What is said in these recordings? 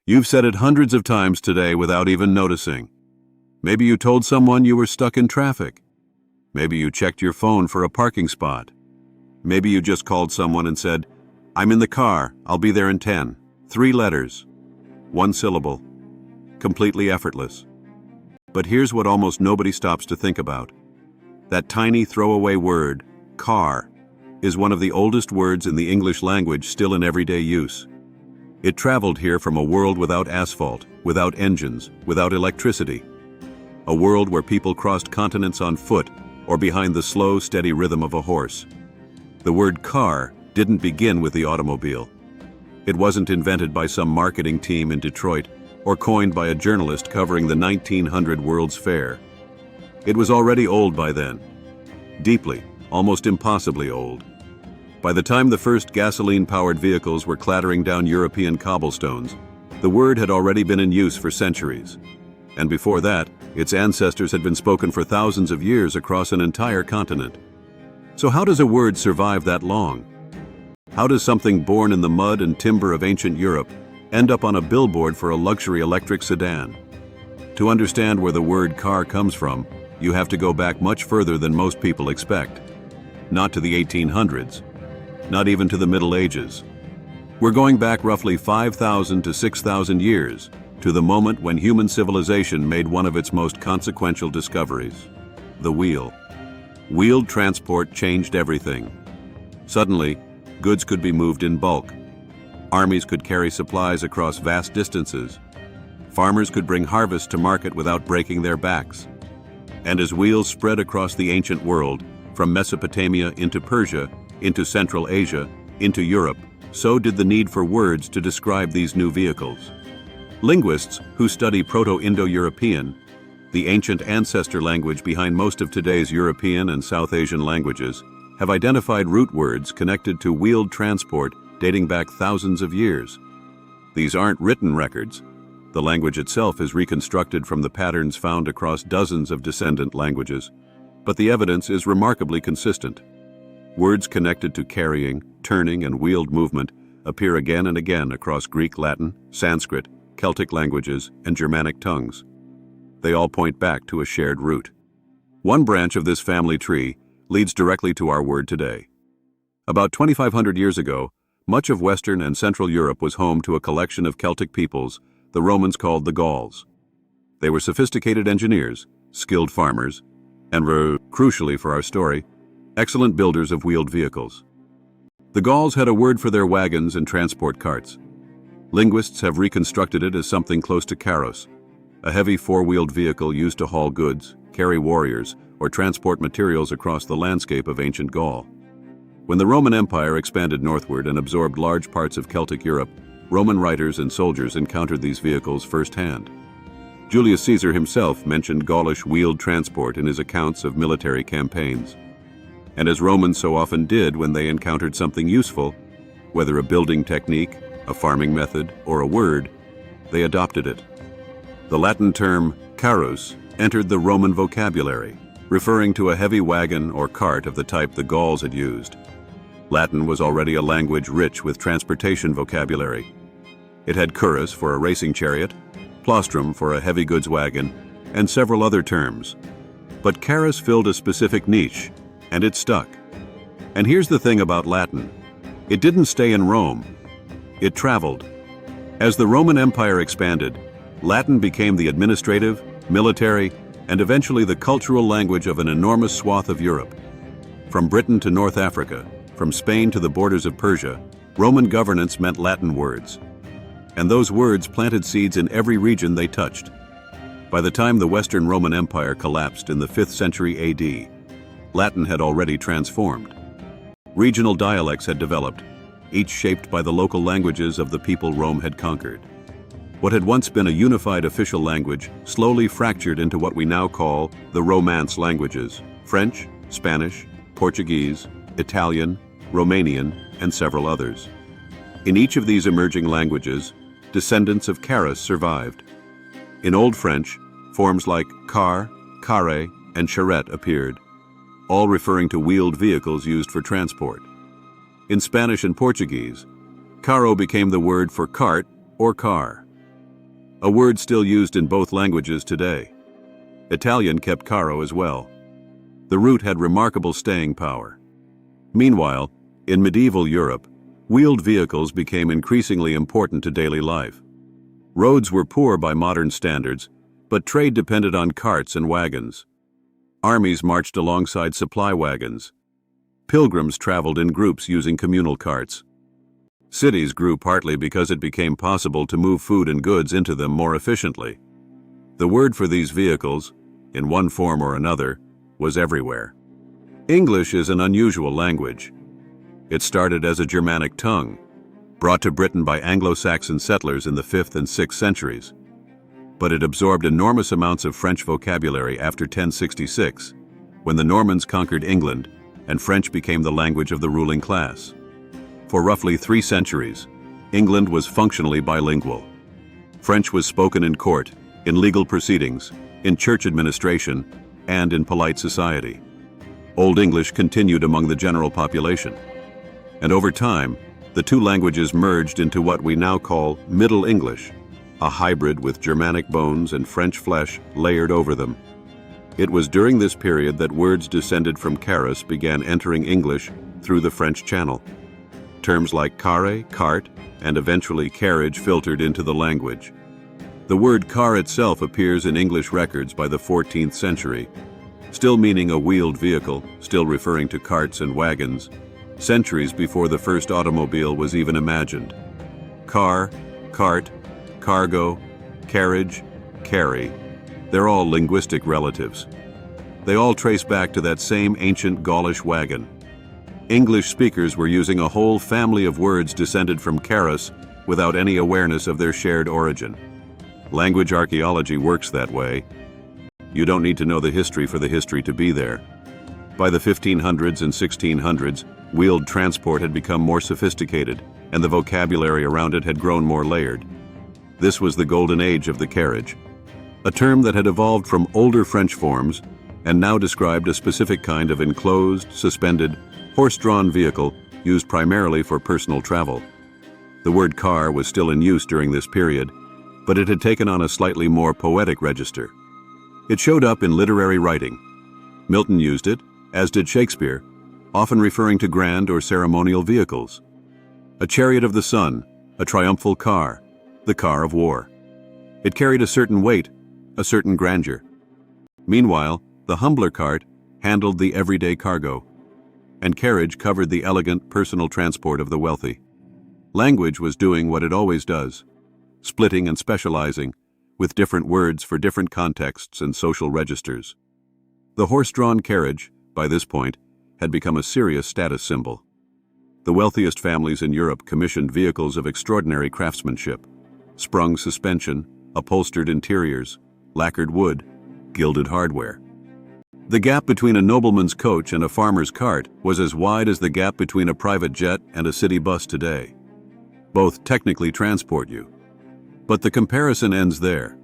You've said it hundreds of times today without even noticing. Maybe you told someone you were stuck in traffic. Maybe you checked your phone for a parking spot. Maybe you just called someone and said, "I'm in the car, I'll be there in 10. 3 letters. 1 syllable. Completely effortless. But here's what almost nobody stops to think about. That tiny throwaway word, car, is one of the oldest words in the English language still in everyday use. It traveled here from a world without asphalt, without engines, without electricity. A world where people crossed continents on foot or behind the slow, steady rhythm of a horse. The word car didn't begin with the automobile. It wasn't invented by some marketing team in Detroit or coined by a journalist covering the 1900 World's Fair. It was already old by then. Deeply, almost impossibly old. By the time the first gasoline-powered vehicles were clattering down European cobblestones, the word had already been in use for centuries. And before that, its ancestors had been spoken for thousands of years across an entire continent. So how does a word survive that long? How does something born in the mud and timber of ancient Europe end up on a billboard for a luxury electric sedan? To understand where the word car comes from, you have to go back much further than most people expect. Not to the 1800s, not even to the Middle Ages. We're going back roughly 5,000 to 6,000 years to the moment when human civilization made one of its most consequential discoveries, the wheel. Wheeled transport changed everything. Suddenly, goods could be moved in bulk. Armies could carry supplies across vast distances. Farmers could bring harvest to market without breaking their backs. And as wheels spread across the ancient world, from Mesopotamia into Persia, into Central Asia, into Europe, so did the need for words to describe these new vehicles. Linguists who study Proto-Indo-European, the ancient ancestor language behind most of today's European and South Asian languages, have identified root words connected to wheeled transport dating back thousands of years. These aren't written records. The language itself is reconstructed from the patterns found across dozens of descendant languages, but the evidence is remarkably consistent. Words connected to carrying, turning, and wheeled movement appear again and again across Greek, Latin, Sanskrit, Celtic languages, and Germanic tongues. They all point back to a shared root. One branch of this family tree leads directly to our word today. About 2,500 years ago, much of Western and Central Europe was home to a collection of Celtic peoples the Romans called the Gauls. They were sophisticated engineers, skilled farmers, and were, crucially for our story, excellent builders of wheeled vehicles. The Gauls had a word for their wagons and transport carts. Linguists have reconstructed it as something close to carros, a heavy four-wheeled vehicle used to haul goods, carry warriors, or transport materials across the landscape of ancient Gaul. When the Roman Empire expanded northward and absorbed large parts of Celtic Europe, Roman writers and soldiers encountered these vehicles firsthand. Julius Caesar himself mentioned Gaulish wheeled transport in his accounts of military campaigns. And as Romans so often did when they encountered something useful, whether a building technique, a farming method, or a word, they adopted it. The Latin term carrus entered the Roman vocabulary, referring to a heavy wagon or cart of the type the Gauls had used. Latin was already a language rich with transportation vocabulary. It had currus for a racing chariot, plaustrum for a heavy goods wagon, and several other terms. But carrus filled a specific niche, and it stuck. And here's the thing about Latin. It didn't stay in Rome. It traveled. As the Roman Empire expanded, Latin became the administrative, military, and eventually the cultural language of an enormous swath of Europe. From Britain to North Africa, from Spain to the borders of Persia, Roman governance meant Latin words. And those words planted seeds in every region they touched. By the time the Western Roman Empire collapsed in the 5th century AD, Latin had already transformed. Regional dialects had developed, each shaped by the local languages of the people Rome had conquered. What had once been a unified official language slowly fractured into what we now call the Romance languages: French, Spanish, Portuguese, Italian, Romanian, and several others. In each of these emerging languages, descendants of carrus survived. In Old French, forms like car, carré, and charrette appeared, all referring to wheeled vehicles used for transport. In Spanish and Portuguese, carro became the word for cart or car. a word still used in both languages today. Italian kept caro as well. The root had remarkable staying power. Meanwhile, in medieval Europe, wheeled vehicles became increasingly important to daily life. Roads were poor by modern standards, but trade depended on carts and wagons. Armies marched alongside supply wagons. Pilgrims traveled in groups using communal carts. Cities grew partly because it became possible to move food and goods into them more efficiently. The word for these vehicles, in one form or another, was everywhere. English is an unusual language. It started as a Germanic tongue, brought to Britain by Anglo-Saxon settlers in the 5th and 6th centuries. But it absorbed enormous amounts of French vocabulary after 1066, when the Normans conquered England and French became the language of the ruling class. For roughly 3 centuries, England was functionally bilingual. French was spoken in court, in legal proceedings, in church administration, and in polite society. Old English continued among the general population. And over time, the two languages merged into what we now call Middle English, a hybrid with Germanic bones and French flesh layered over them. It was during this period that words descended from Carus began entering English through the French Channel. Terms like carre, cart, and eventually carriage filtered into the language. The word car itself appears in English records by the 14th century, still meaning a wheeled vehicle, still referring to carts and wagons, centuries before the first automobile was even imagined. Car, cart, cargo, carriage, carry, they're all linguistic relatives. They all trace back to that same ancient Gaulish wagon. English speakers were using a whole family of words descended from Carus without any awareness of their shared origin. Language archaeology works that way. You don't need to know the history for the history to be there. By the 1500s and 1600s, wheeled transport had become more sophisticated, and the vocabulary around it had grown more layered. This was the golden age of the carriage, a term that had evolved from older French forms and now described a specific kind of enclosed, suspended, horse-drawn vehicle used primarily for personal travel. The word car was still in use during this period, but it had taken on a slightly more poetic register. It showed up in literary writing. Milton used it, as did Shakespeare, often referring to grand or ceremonial vehicles. A chariot of the sun, a triumphal car, the car of war. It carried a certain weight, a certain grandeur. Meanwhile, the humbler cart handled the everyday cargo, and carriage covered the elegant personal transport of the wealthy. Language was doing what it always does, splitting and specializing, with different words for different contexts and social registers. The horse-drawn carriage, by this point, had become a serious status symbol. The wealthiest families in Europe commissioned vehicles of extraordinary craftsmanship, sprung suspension, upholstered interiors, lacquered wood, gilded hardware. The gap between a nobleman's coach and a farmer's cart was as wide as the gap between a private jet and a city bus today. Both technically transport you. But the comparison ends there.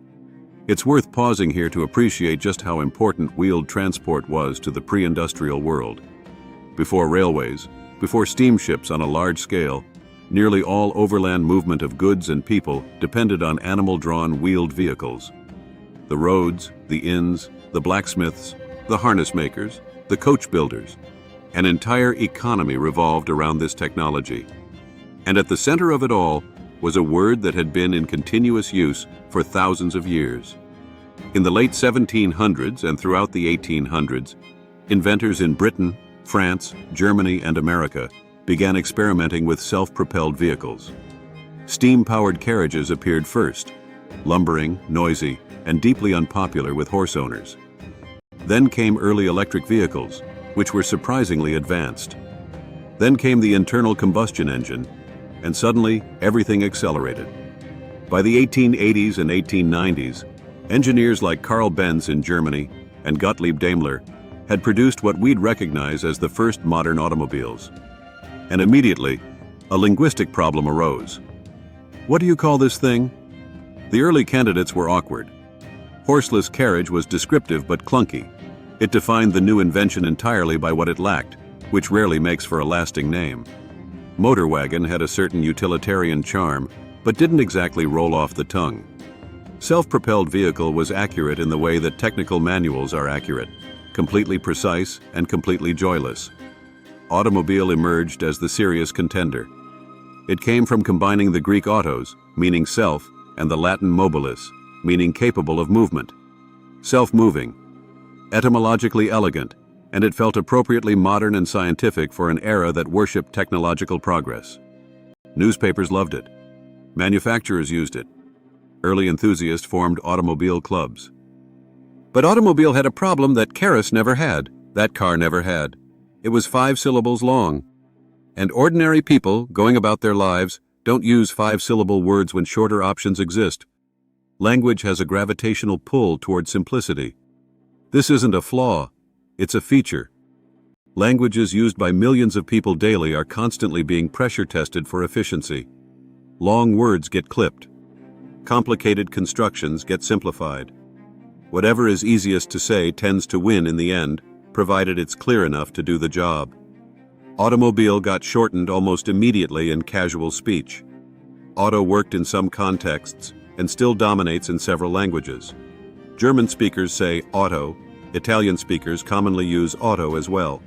It's worth pausing here to appreciate just how important wheeled transport was to the pre-industrial world. Before railways, before steamships on a large scale, nearly all overland movement of goods and people depended on animal-drawn wheeled vehicles. The roads, the inns, the blacksmiths, the harness makers, the coach builders. An entire economy revolved around this technology. And at the center of it all was a word that had been in continuous use for thousands of years. In the late 1700s and throughout the 1800s, inventors in Britain, France, Germany, and America began experimenting with self-propelled vehicles. Steam-powered carriages appeared first, lumbering, noisy, and deeply unpopular with horse owners. Then came early electric vehicles, which were surprisingly advanced. Then came the internal combustion engine, and suddenly everything accelerated. By the 1880s and 1890s, engineers like Karl Benz in Germany and Gottlieb Daimler had produced what we'd recognize as the first modern automobiles. And immediately, a linguistic problem arose. What do you call this thing? The early candidates were awkward. Horseless carriage was descriptive but clunky. It defined the new invention entirely by what it lacked, which rarely makes for a lasting name. Motor wagon had a certain utilitarian charm, but didn't exactly roll off the tongue. Self-propelled vehicle was accurate in the way that technical manuals are accurate, completely precise and completely joyless. Automobile emerged as the serious contender. It came from combining the Greek autos, meaning self, and the Latin mobilis, meaning capable of movement. Self-moving, etymologically elegant, and it felt appropriately modern and scientific for an era that worshipped technological progress. Newspapers loved it. Manufacturers used it. Early enthusiasts formed automobile clubs. But automobile had a problem that carriage never had, that car never had. It was 5 syllables long. And ordinary people, going about their lives, don't use 5-syllable words when shorter options exist. Language has a gravitational pull toward simplicity. This isn't a flaw, it's a feature. Languages used by millions of people daily are constantly being pressure tested for efficiency. Long words get clipped. Complicated constructions get simplified. Whatever is easiest to say tends to win in the end, provided it's clear enough to do the job. Automobile got shortened almost immediately in casual speech. Auto worked in some contexts and still dominates in several languages. German speakers say auto, Italian speakers commonly use auto as well.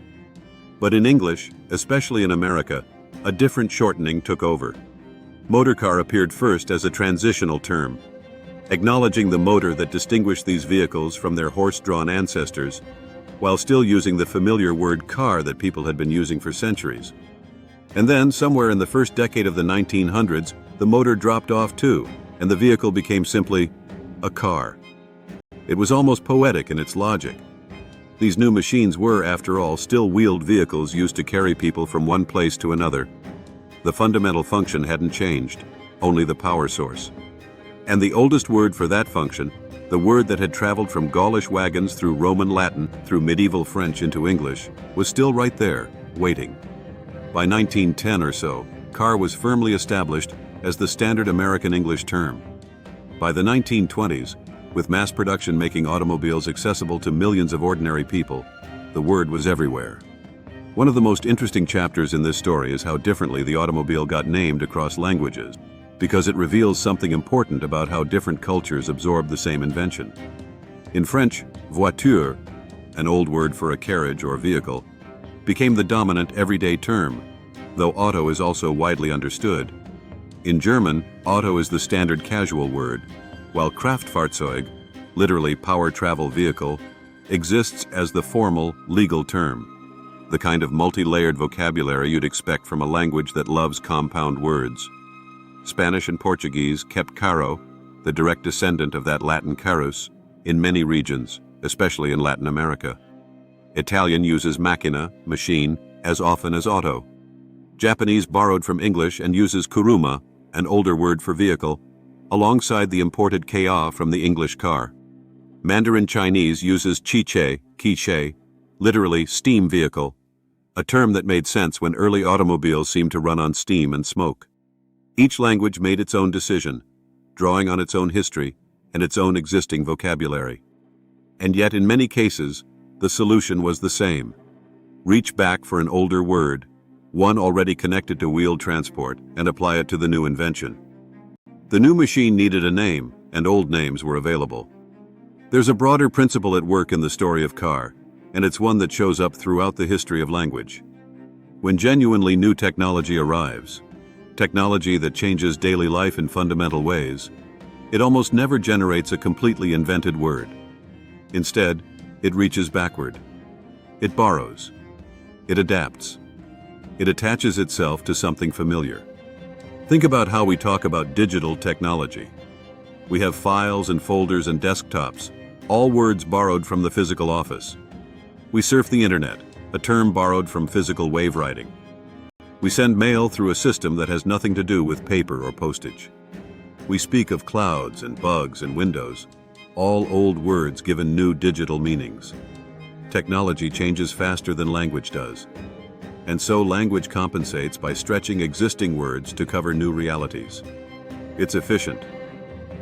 But in English, especially in America, a different shortening took over. Motorcar appeared first as a transitional term, acknowledging the motor that distinguished these vehicles from their horse-drawn ancestors, while still using the familiar word car that people had been using for centuries. And then, somewhere in the first decade of the 1900s, the motor dropped off too, and the vehicle became simply a car. It was almost poetic in its logic. These new machines were, after all, still wheeled vehicles used to carry people from one place to another. The fundamental function hadn't changed, only the power source. And the oldest word for that function, the word that had traveled from Gaulish wagons through Roman Latin, through medieval French into English, was still right there, waiting. By 1910 or so, car was firmly established as the standard American English term. By the 1920s, with mass production making automobiles accessible to millions of ordinary people, the word was everywhere. One of the most interesting chapters in this story is how differently the automobile got named across languages, because it reveals something important about how different cultures absorb the same invention. In French, voiture, an old word for a carriage or vehicle, became the dominant everyday term, though auto is also widely understood. In German, auto is the standard casual word, while Kraftfahrzeug, literally power travel vehicle, exists as the formal, legal term, the kind of multi-layered vocabulary you'd expect from a language that loves compound words. Spanish and Portuguese kept carro, the direct descendant of that Latin carus, in many regions, especially in Latin America. Italian uses macchina, machine, as often as auto. Japanese borrowed from English and uses kuruma, an older word for vehicle, alongside the imported keiya from the English car. Mandarin Chinese uses qiche, literally steam vehicle, a term that made sense when early automobiles seemed to run on steam and smoke. Each language made its own decision, drawing on its own history and its own existing vocabulary. And yet, in many cases, the solution was the same. Reach back for an older word, one already connected to wheeled transport, and apply it to the new invention. The new machine needed a name, and old names were available. There's a broader principle at work in the story of car, and it's one that shows up throughout the history of language. When genuinely new technology arrives, technology that changes daily life in fundamental ways, it almost never generates a completely invented word. Instead, it reaches backward. It borrows. It adapts. It attaches itself to something familiar. Think about how we talk about digital technology. We have files and folders and desktops, all words borrowed from the physical office. We surf the internet, a term borrowed from physical wave writing. We send mail through a system that has nothing to do with paper or postage. We speak of clouds and bugs and windows, all old words given new digital meanings. Technology changes faster than language does. And so language compensates by stretching existing words to cover new realities. It's efficient.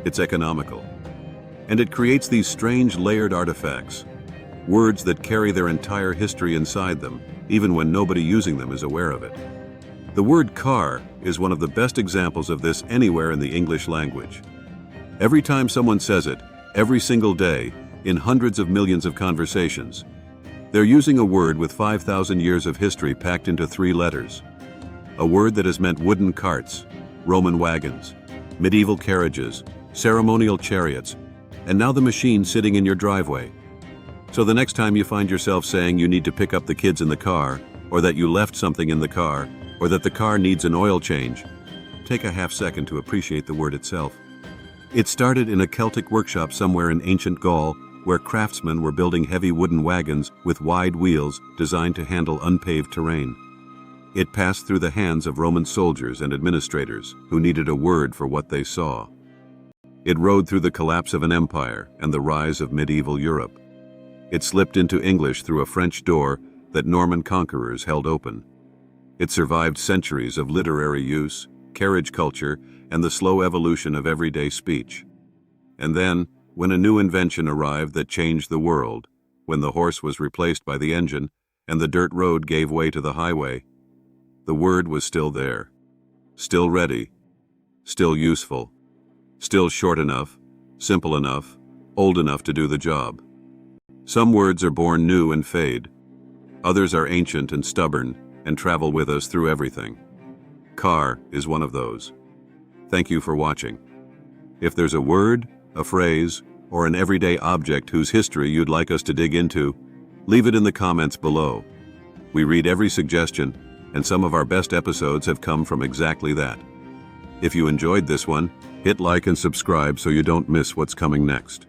It's economical. And it creates these strange layered artifacts, words that carry their entire history inside them, even when nobody using them is aware of it. The word car is one of the best examples of this anywhere in the English language. Every time someone says it, every single day, in hundreds of millions of conversations, they're using a word with 5,000 years of history packed into 3 letters. A word that has meant wooden carts, Roman wagons, medieval carriages, ceremonial chariots, and now the machine sitting in your driveway. So the next time you find yourself saying you need to pick up the kids in the car, or that you left something in the car, or that the car needs an oil change, take a half second to appreciate the word itself. It started in a Celtic workshop somewhere in ancient Gaul, where craftsmen were building heavy wooden wagons with wide wheels designed to handle unpaved terrain. It passed through the hands of Roman soldiers and administrators who needed a word for what they saw. It rode through the collapse of an empire and the rise of medieval Europe. It slipped into English through a French door that Norman conquerors held open. It survived centuries of literary use, carriage culture, and the slow evolution of everyday speech. And then, when a new invention arrived that changed the world, when the horse was replaced by the engine and the dirt road gave way to the highway, the word was still there, still ready, still useful, still short enough, simple enough, old enough to do the job. Some words are born new and fade. Others are ancient and stubborn and travel with us through everything. Car is one of those. Thank you for watching. If there's a word, a phrase, or an everyday object whose history you'd like us to dig into, leave it in the comments below. We read every suggestion, and some of our best episodes have come from exactly that. If you enjoyed this one, hit like and subscribe so you don't miss what's coming next.